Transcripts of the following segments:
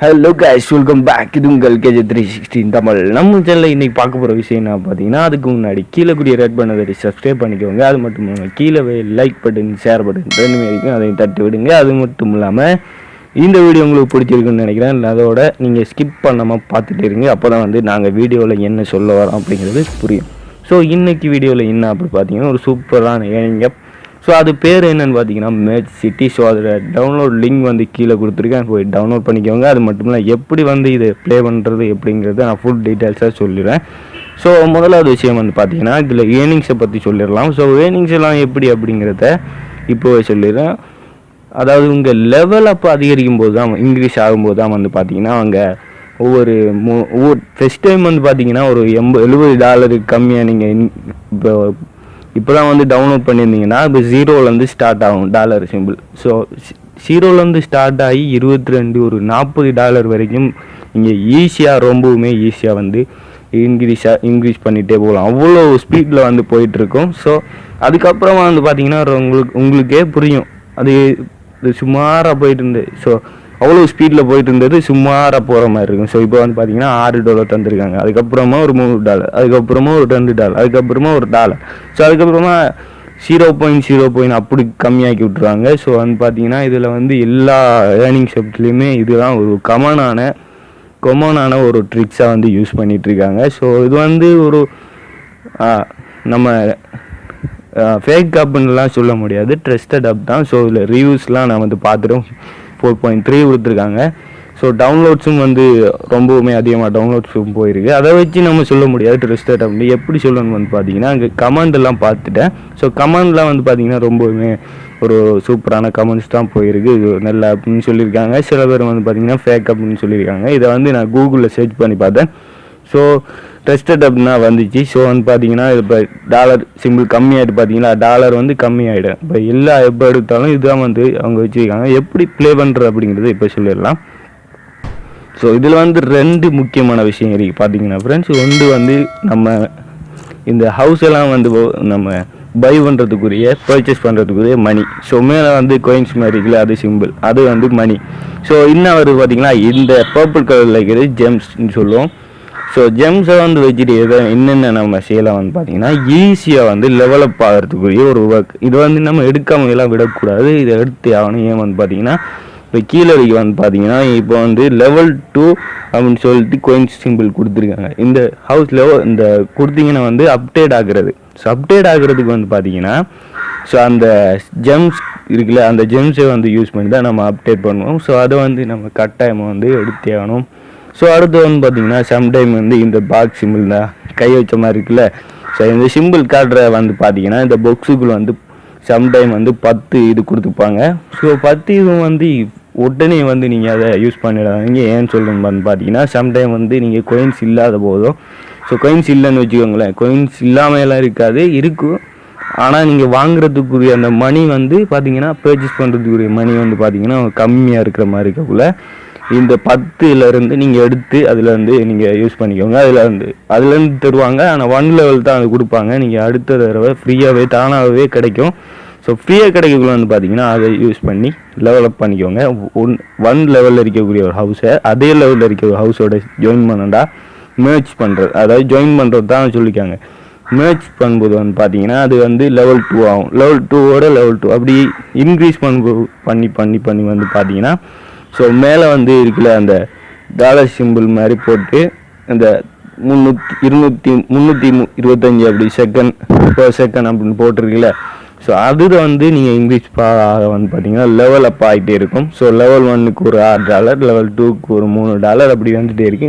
Hello guys, welcome back. இது உங்கள் KJ316 Tamil. நம்ம சேனலில் இன்றைக்கி பார்க்க போகிற விஷயம் என்ன பார்த்தீங்கன்னா, அதுக்கு முன்னாடி கீழே கூடிய ரெட் பண்ணதை சப்ஸ்கிரைப் பண்ணிக்கோங்க. அது மட்டும் இல்லாமல் கீழே லைக் பட்டன், ஷேர் பட்டன் ரெண்டு வரைக்கும் அதையும் தட்டி விடுங்க. அது மட்டும் இல்லாமல் இந்த வீடியோ உங்களுக்கு பிடிச்சிருக்குன்னு நினைக்கிறேன். அதோட நீங்கள் ஸ்கிப் பண்ணாமல் பார்த்துட்டு இருங்க. அப்போ தான் நாங்கள் வீடியோவில் என்ன சொல்ல வரோம் அப்படிங்கிறது புரியும். ஸோ இன்றைக்கி வீடியோவில் என்ன அப்படி பார்த்தீங்கன்னா, ஒரு சூப்பரான ஏனிங்க. ஸோ அது பேர் என்னென்னு பார்த்தீங்கன்னா மேட் சிட்டி. ஸோ அதில் டவுன்லோட் லிங்க் கீழே கொடுத்துருக்கேன், போய் டவுன்லோட் பண்ணிக்கோங்க. அது மட்டும் இல்லை எப்படி இதை ப்ளே பண்ணுறது எப்படிங்கிறத நான் ஃபுல் டீட்டெயில்ஸாக சொல்லிடுறேன். ஸோ முதலாவது விஷயம் பார்த்தீங்கன்னா, இதில் ஏர்னிங்ஸை பற்றி சொல்லிடலாம். ஸோ ஏர்னிங்ஸ் எல்லாம் எப்படி அப்படிங்கிறத இப்போவே சொல்லிடுறேன். அதாவது உங்கள் லெவல் அப்போ அதிகரிக்கும் போது தான், இன்க்ரீஸ் ஆகும்போது தான் பார்த்தீங்கன்னா அவங்க ஒவ்வொரு ஃபஸ்ட் டைம் பார்த்தீங்கன்னா ஒரு $70 கம்மியாக நீங்கள் இப்போ தான் டவுன்லோட் பண்ணியிருந்தீங்கன்னா இப்போ ஜீரோலேருந்து ஸ்டார்ட் ஆகும் டாலர் சிம்பிள். ஸோ ஜீரோலேருந்து ஸ்டார்ட் ஆகி 22 ஒரு $40 வரைக்கும் நீங்கள் ஈஸியாக, ரொம்பவுமே ஈஸியாக இன்க்ரீஸ் பண்ணிகிட்டே போகலாம். அவ்வளோ ஸ்பீடில் போயிட்டுருக்கும். ஸோ அதுக்கப்புறமா பார்த்தீங்கன்னா உங்களுக்கே புரியும், அது சுமாராக போயிட்டு இருந்தது. ஸோ அவ்வளோ ஸ்பீடில் போயிட்டு இருந்தது சுமாராக போகிற மாதிரி இருக்கும். ஸோ இப்போ பார்த்தீங்கன்னா $6 தந்துருக்காங்க. அதுக்கப்புறமா ஒரு $3, அதுக்கப்புறமா ஒரு $2, அதுக்கப்புறமா ஒரு $1. ஸோ அதுக்கப்புறமா 0.0 அப்படி கம்மியாக்கி விட்ருவாங்க. ஸோ பார்த்தீங்கன்னா இதில் எல்லா ஏர்னிங் ஷாப்ஸ்லேயுமே இதுதான் ஒரு கொமனான ஒரு ட்ரிக்ஸாக யூஸ் பண்ணிகிட்ருக்காங்க. ஸோ இது ஒரு நம்ம ஃபேக் அப்னுலாம் சொல்ல முடியாது, ட்ரஸ்டட் அப் தான். ஸோ இதில் ரிவ்யூஸ்லாம் நான் பார்த்துட்டோம், 4.3 கொடுத்துருக்காங்க. ஸோ டவுன்லோட்ஸும் ரொம்பவுமே அதிகமாக டவுன்லோட்ஸும் போயிருக்கு. அதை வச்சு நம்ம சொல்ல முடியாது ட்ரஸ்டட் அப்படின்னு. எப்படி சொல்லணும்னு பார்த்தீங்கன்னா, அங்கே கமெண்டெல்லாம் பார்த்துட்டேன். ஸோ கமெண்ட்லாம் பார்த்தீங்கன்னா ரொம்பவுமே ஒரு சூப்பரான கமெண்ட்ஸ் தான் போயிருக்கு. இது நல்ல அப்படின்னு சொல்லியிருக்காங்க. சில பேர் பார்த்தீங்கன்னா ஃபேக் அப்படின்னு சொல்லியிருக்காங்க. இதை நான் கூகுளில் சர்ச் பண்ணி பார்த்தேன். ஸோ ட்ரஸ்டட் அப்படின்னா வந்துச்சு. ஸோ பார்த்தீங்கன்னா இப்போ டாலர் சிம்பிள் கம்மியாகிட்டு பார்த்தீங்களா, டாலர் கம்மியாகிடும். இப்போ எப்போ எடுத்தாலும் இதுதான் அவங்க வச்சுருக்காங்க. எப்படி ப்ளே பண்ணுறது அப்படிங்கிறது இப்போ சொல்லிடலாம். ஸோ இதில் 2 முக்கியமான விஷயம் இருக்குது பார்த்தீங்கன்னா ஃப்ரெண்ட்ஸ். ஒன்று நம்ம இந்த ஹவுஸ் எல்லாம் நம்ம பை பண்ணுறதுக்குரிய, பர்ச்சேஸ் பண்ணுறதுக்குரிய மணி. ஸோ மேலே கோயின்ஸ் மாதிரி இருக்குல்ல, அது சிம்பிள், அது மணி. ஸோ இன்னும் பார்த்தீங்கன்னா இந்த பர்பிள் கலரில் இருக்கிறது ஜெம்ஸ்ன்னு சொல்லுவோம். ஸோ ஜெம்ஸை வச்சுட்டு என்னென்ன நம்ம செய்யலாம் பார்த்தீங்கன்னா, ஈஸியாக லெவலப் ஆகிறதுக்குரிய ஒரு ஒர்க். இது நம்ம எடுக்காமல் எல்லாம் விடக்கூடாது, இதை எடுத்து ஆகணும். ஏன் பார்த்தீங்கன்னா இப்போ கீழே பார்த்தீங்கன்னா இப்போ லெவல் 2 அப்படின்னு சொல்லிட்டு கோயின்ஸ் சிம்பிள் கொடுத்துருக்காங்க. இந்த ஹவுஸில் இந்த கொடுத்தீங்கன்னா அப்டேட் ஆகுறது. ஸோ அப்டேட் ஆகுறதுக்கு பார்த்தீங்கன்னா, ஸோ அந்த ஜெம்ஸ் இருக்குல்ல, அந்த ஜெம்ஸை யூஸ் பண்ணி தான் நம்ம அப்டேட் பண்ணுவோம். ஸோ அதை நம்ம கட்டாயமாக எடுத்தே ஆகணும். ஸோ அடுத்து பார்த்தீங்கன்னா சம்டைம் இந்த பாக்ஸ் சிம்பிள் தான் கை வச்ச மாதிரி இருக்குல்ல. ஸோ இந்த சிம்பிள் காட்டுற பார்த்தீங்கன்னா இந்த பாக்ஸுக்குள்ள சம்டைம் 10 இது கொடுத்துப்பாங்க. ஸோ 10 இது உடனே நீங்கள் அதை யூஸ் பண்ணிடாதீங்க. ஏன்னு சொல்லணும்னு பார்த்தீங்கன்னா, சம்டைம் நீங்கள் கோயின்ஸ் இல்லாத போதும். ஸோ கோயின்ஸ் இல்லைன்னு வச்சுக்கோங்களேன், கோயின்ஸ் இல்லாமலாம் இருக்காது, இருக்கும். ஆனால் நீங்கள் வாங்குறதுக்குரிய அந்த மணி பார்த்தீங்கன்னா, பர்ச்சேஸ் பண்ணுறதுக்குரிய மணி பார்த்தீங்கன்னா கம்மியாக இருக்கிற மாதிரி இருக்கக்குள்ள இந்த 10லேருந்து நீங்கள் எடுத்து அதில் நீங்கள் யூஸ் பண்ணிக்கோங்க. அதுலேருந்து தருவாங்க. ஆனால் 1 லெவல் தான் அது கொடுப்பாங்க. நீங்கள் அடுத்த தடவை ஃப்ரீயாகவே தானாகவே கிடைக்கும். ஸோ ஃப்ரீயாக கிடைக்கக்குள்ள பார்த்தீங்கன்னா அதை யூஸ் பண்ணி லெவலப் பண்ணிக்கோங்க. 1 லெவலில் இருக்கக்கூடிய ஒரு ஹவுஸை அதே லெவலில் இருக்க ஒரு ஹவுஸோட ஜாயின் பண்ணண்டா மேட்ச் பண்ணுறது, அதாவது ஜாயின் பண்ணுறது தான் சொல்லியிருக்காங்க. மேட்ச் பண்ணும்போது பார்த்தீங்கன்னா அது லெவல் 2 ஆகும். லெவல் 2ஓட லெவல் 2 அப்படி இன்க்ரீஸ் பண்ணி பார்த்தீங்கன்னா, ஸோ மேலே இருக்குல்ல அந்த டாலர் சிம்பிள் மாதிரி போட்டு இந்த 325 அப்படி செகண்ட் பர் செகண்ட் அப்படின்னு போட்டிருக்குல்ல. ஸோ அது நீங்கள் இன்க்ரீஸ் பார்த்தீங்கன்னா லெவல் அப் ஆகிட்டே இருக்கும். ஸோ லெவல் 1க்கு ஒரு $6, லெவல் 2க்கு ஒரு $3 அப்படி வந்துகிட்டே இருக்கு.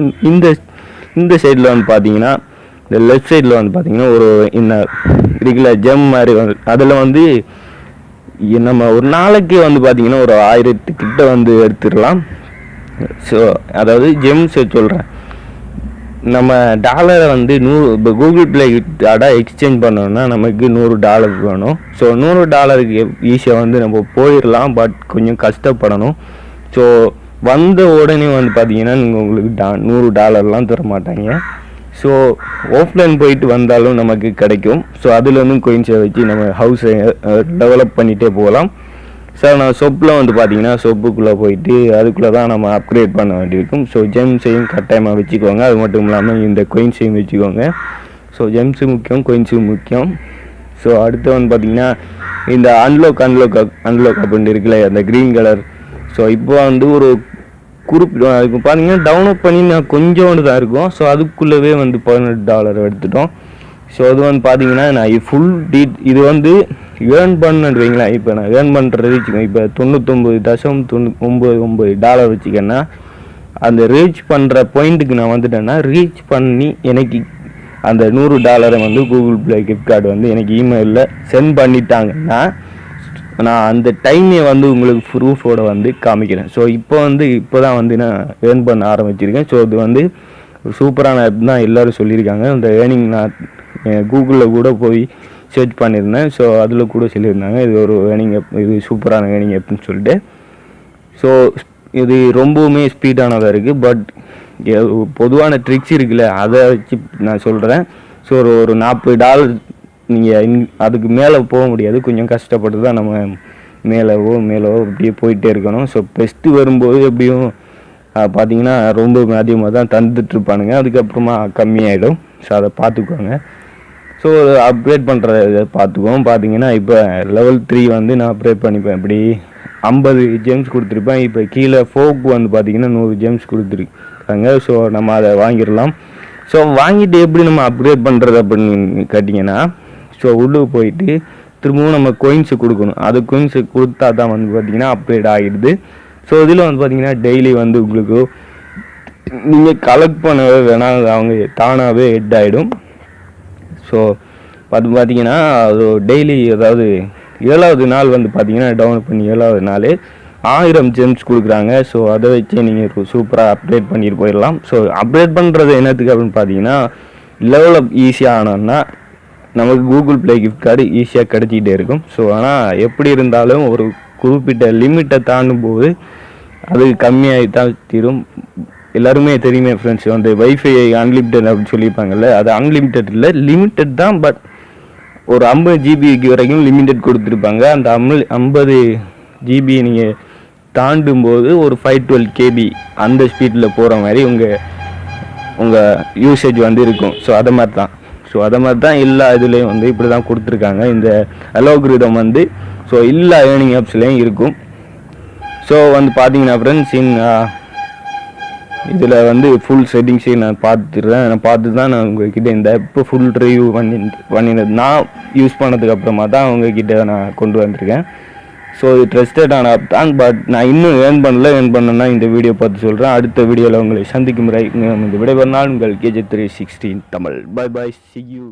இந்த சைடில் பார்த்தீங்கன்னா, இந்த லெஃப்ட் சைடில் பார்த்தீங்கன்னா ஒரு இருக்குல்ல ஜெம் மாதிரி அதில் நம்ம ஒரு நாளைக்கு பார்த்தீங்கன்னா ஒரு 1000 கிட்ட எடுத்துடலாம். ஸோ அதாவது ஜெம்ஸை சொல்கிறேன், நம்ம டாலரை 100 இப்போ கூகுள் ப்ளே எக்ஸ்சேஞ்ச் பண்ணோம்னா நமக்கு $100 வேணும். ஸோ $100க்கு ஈஸியாக நம்ம போயிடலாம், பட் கொஞ்சம் கஷ்டப்படணும். ஸோ வந்த உடனே பார்த்தீங்கன்னா நீங்கள் உங்களுக்கு $100 தர மாட்டாங்க. ஸோ ஆஃப்லைன் போயிட்டு வந்தாலும் நமக்கு கிடைக்கும். ஸோ அதுலேருந்து கோயின்ஸை வச்சு நம்ம ஹவுஸை டெவலப் பண்ணிகிட்டே போகலாம். சார் நான் சொப்பில் வந்து பார்த்தீங்கன்னா சொப்புக்குள்ளே போயிட்டு அதுக்குள்ளே தான் நம்ம அப்கிரேட் பண்ண வேண்டியிருக்கும். ஸோ ஜெம்ஸையும் கட்டாயமாக வச்சுக்கோங்க. அது மட்டும் இல்லாமல் இந்த கொயின்ஸையும் வச்சுக்கோங்க. ஸோ ஜெம்ஸு முக்கியம், கொயின்ஸும் முக்கியம். ஸோ அடுத்து வந்து பார்த்தீங்கன்னா இந்த அன்லாக் அப்படின்னு இருக்குல்ல அந்த க்ரீன் கலர். ஸோ இப்போ வந்து ஒரு குறிப்பிடும் இப்போ பார்த்தீங்கன்னா டவுன்லோட் பண்ணி நான் கொஞ்சோண்டு தான் இருக்கும். ஸோ அதுக்குள்ளவே வந்து $18 எடுத்துட்டோம். ஸோ அது வந்து பார்த்தீங்கன்னா நான் ஃபுல் இது வந்து ஏர்ன் பண்ணுன்னு வைங்களா. இப்போ நான் ஏர்ன் பண்ணுறது வச்சுக்கோங்க. இப்போ $99.99 வச்சுக்கேன்னா அந்த ரீச் பண்ணுற பாயிண்ட்டுக்கு நான் வந்துட்டேன்னா ரீச் பண்ணி எனக்கு அந்த $100 வந்து கூகுள் ப்ளே கிஃப்ட் கார்டு வந்து எனக்கு இமெயிலில் சென்ட் பண்ணிட்டாங்கன்னா நான் அந்த டைமே வந்து உங்களுக்கு ப்ரூஃபோட வந்து காமிக்கிறேன். ஸோ இப்போ தான் வந்து நான் ஏர்ன் பண்ண ஆரம்பிச்சிருக்கேன். ஸோ இது வந்து சூப்பரான ஆப் தான் எல்லோரும் சொல்லியிருக்காங்க. இந்த ஏர்னிங் நான் கூகுளில் கூட போய் சர்ச் பண்ணியிருந்தேன். ஸோ அதில் கூட சொல்லியிருந்தாங்க இது ஒரு ஏர்னிங் ஆப், இது சூப்பரான ஏர்னிங் ஆப்னு சொல்லிட்டு. ஸோ இது ரொம்பவுமே ஸ்பீடானதாக இருக்குது. பட் பொதுவான ட்ரிக்ஸ் இருக்குல்ல அதை வச்சு நான் சொல்கிறேன். ஸோ ஒரு $40 நீங்கள் அதுக்கு மேலே போக முடியாது. கொஞ்சம் கஷ்டப்பட்டு தான் நம்ம மேலவோ அப்படியே போயிட்டே இருக்கணும். ஸோ பெஸ்ட்டு வரும்போது எப்படியும் பார்த்தீங்கன்னா ரொம்ப அதிகமாக தான் தந்துட்டுருப்பானுங்க. அதுக்கப்புறமா கம்மியாயிடும். ஸோ அதை பார்த்துக்கோங்க. ஸோ அப்கிரேட் பண்ணுறத பார்த்துக்குவோம். பார்த்தீங்கன்னா இப்போ லெவல் 3 வந்து நான் அப்கிரேட் பண்ணிப்பேன். இப்படி 50 ஜெம்ஸ் கொடுத்துருப்பேன். இப்போ கீழே ஃபோக்கு வந்து பார்த்தீங்கன்னா 100 ஜெம்ஸ் கொடுத்துருக்காங்க. ஸோ நம்ம அதை வாங்கிடலாம். ஸோ வாங்கிட்டு எப்படி நம்ம அப்கிரேட் பண்ணுறது அப்படின்னு கேட்டிங்கன்னா, ஸோ உள்ளுக்கு போயிட்டு திரும்பவும் நம்ம கொயின்ஸு கொடுக்கணும். அது கொயின்ஸு கொடுத்தா தான் வந்து பார்த்திங்கன்னா அப்கிரேட் ஆகிடுது. ஸோ இதில் வந்து பார்த்திங்கன்னா டெய்லி வந்து உங்களுக்கு நீங்கள் கலெக்ட் பண்ணவே வேணாம், அவங்க தானாகவே ஹெட் ஆகிடும். ஸோ பார்த்தீங்கன்னா அது டெய்லி அதாவது 7வது நாள் வந்து பார்த்திங்கன்னா டவுன்லோட் பண்ணி 7வது நாள் 1000 ஜெம்ஸ் கொடுக்குறாங்க. ஸோ அதை வச்சு நீங்கள் சூப்பராக அப்டேட் பண்ணிட்டு போயிடலாம். ஸோ அப்டேட் பண்ணுறது என்னத்துக்கு அப்படின்னு பார்த்தீங்கன்னா லெவல் அப் ஈஸியாக ஆனோன்னா நமக்கு கூகுள் ப்ளே கிஃப்ட் கார்டு ஈஸியாக கிடச்சிக்கிட்டே இருக்கும். ஸோ ஆனால் எப்படி இருந்தாலும் ஒரு குறிப்பிட்ட லிமிட்டை தாண்டும் போது அது கம்மியாகி தான் தீரும். எல்லாருமே தெரியுமே ஃப்ரெண்ட்ஸ், வந்து வைஃபை அன்லிமிட்டட் அப்படின்னு சொல்லியிருப்பாங்கல்ல, அது அன்லிமிட்டட் இல்லை, லிமிட்டட் தான். பட் ஒரு 50 ஜிபிக்கு வரைக்கும் லிமிட்டட் கொடுத்துருப்பாங்க. அந்த 50 ஜிபி நீங்கள் தாண்டும் போது ஒரு 512 KB அந்த ஸ்பீடில் போகிற மாதிரி உங்கள் யூசேஜ் வந்து இருக்கும். ஸோ அதை மாதிரி தான் எல்லா இதுலேயும் வந்து இப்படி தான் கொடுத்துருக்காங்க. இந்த அலோகிரிதம் வந்து ஸோ எல்லா ஏர்னிங் ஆப்ஸ்லேயும் இருக்கும். ஸோ வந்து பார்த்தீங்கன்னா ஃப்ரெண்ட்ஸ் இதில் வந்து ஃபுல் செட்டிங்ஸையும் நான் பார்த்து தான் நான் உங்கள்கிட்ட இந்த இப்போ ஃபுல் ரிவ்யூ பண்ணினது நான் யூஸ் பண்ணதுக்கு அப்புறமா தான் உங்ககிட்ட நான் கொண்டு வந்திருக்கேன். ஸோ இது ட்ரஸ்டடான ஆப் தான். பட் நான் இன்னும் ஏர்ன் பண்ணேன்னா இந்த வீடியோ பார்த்து சொல்கிறேன். அடுத்த வீடியோவில் உங்களை சந்திக்கும் முறை இந்த விடைபெறுநாள் உங்கள் KJ316 தமிழ். Bye bye, see you.